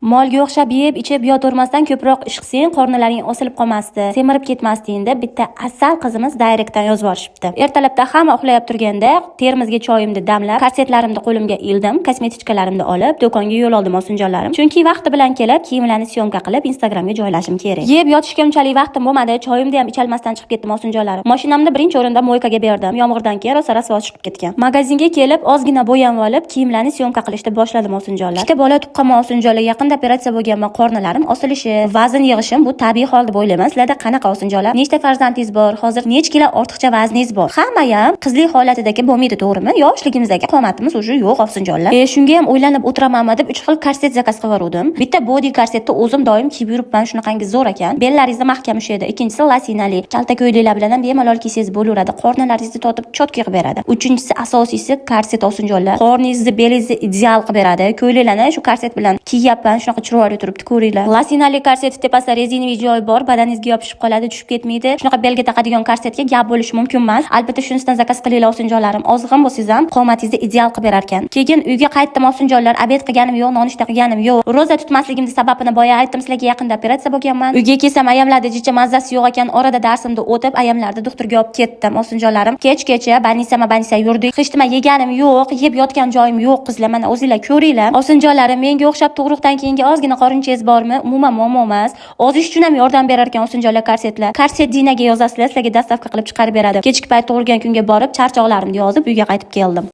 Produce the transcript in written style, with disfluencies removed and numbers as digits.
Molga o'xshab yeb, ichib yotavermasdan ko'proq ish qilsang, qornlaring osilib qolmasdi, semirib ketmasding deb bitta asal qizimiz direktdan yozib yuborishibdi. Ertalabda hamma uxlayib turganda termizga choyimni damlab, korsetlarimni qo'limga ildim, kosmetichkalarimni olib, do'konga yo'l oldim osinjonlarim. Chunki vaqti bilan kelib, kiyimlarni syomka qilib Instagramga joylashim kerak. Yeb yotishga unchalik vaqtim bo'lmadi, choyimni ham icholmasdan chiqib ketdim osinjonlarim. Mashinamni birinchi o'rinda moykaga berdim. Yomg'irdan keyin rosa-rosa chiqib ketgan. Magazinga kelib, ozgina bo'yam olib, kiyimlarni syomka qilishni boshladim osinjonlar. Ikkita bola tuqqanman osinjonlar, yaqin operatsiya bo'lganman, qornlarim osilishi, vazn yig'ishim bu tabiiy hol deb o'ylayman. Sizlarda qanaqa osinjonlar? Nechta farzandingiz bor? Hozir necha kilo ortiqcha vazningiz bor? Hamma ham qizlik holatidagi bo'lmaydi, to'g'rimi? Yoshligimizdagi qomatimiz уже yo'q osinjonlar. Shunga ham o'ylanib o'tiramanmi deb 3 xil korset zakaz qilib yubordim. Bitta body korsetni o'zim doim kiyib yuribman, shunaqangi zo'r ekan. Bellaringizni mahkam ushlaydi. Ikkinchisi lasinali, kaltako'yliklar bilan ham bemalol kiysangiz bo'laveradi. Qornlaringizni totib chotki qilib beradi. Uchinchisi asosiysi korset osinjonlar. Qorningizni, belingizni ideal qilib beradi. Ko'ylaklarni shu korset bilan kiyyapman, shunaqa chiroyli turibdi, ko'ringlar. Lasinali korset tepasida rezinaviy joyi bor, badaningizga yopishib qoladi, tushib ketmaydi. Shunaqa belga taqadigan korsetga gap bo'lishi mumkin emas. Albatta shunisidan zakaz qilinglar osinjonlarim. Ozg'in bo'lsangiz ham qomatingizni ideal qilib berar ekan. Keyin uyga qaytdim osinjonlar, obed qilganim yo'q, nonushta qilganim yo'q. Roza tutmasligimning sababini boya aytdim sizlarga, yaqinda operatsiya bo'lganman. Uyga kelsam ayamlarda jicha mazasi yo'q ekan. Orada darsimni o'tib, ayamlarni doktorga olib ketdim osinjonlarim. Kechgacha banisa yurdik. Hech nima yeganim yo'q, yeb yotgan joyim yo'q qizlar. Mana o'zinglar ko'ringlar. Osinjonlarim, menga o'xshab tug'ruqdan keyingi ozgina qorinchasiz bormi? Umuman muammo emas. Ozish uchun ham yordam berar ekan osinjonlar korsetlar. Korset dinaga yozasizlar, sizlarga dastavka qilib chiqarib beradi. Kechki payt tug'ilgan kunga borib, charchoqlarimni yozib uyga qaytib keldim.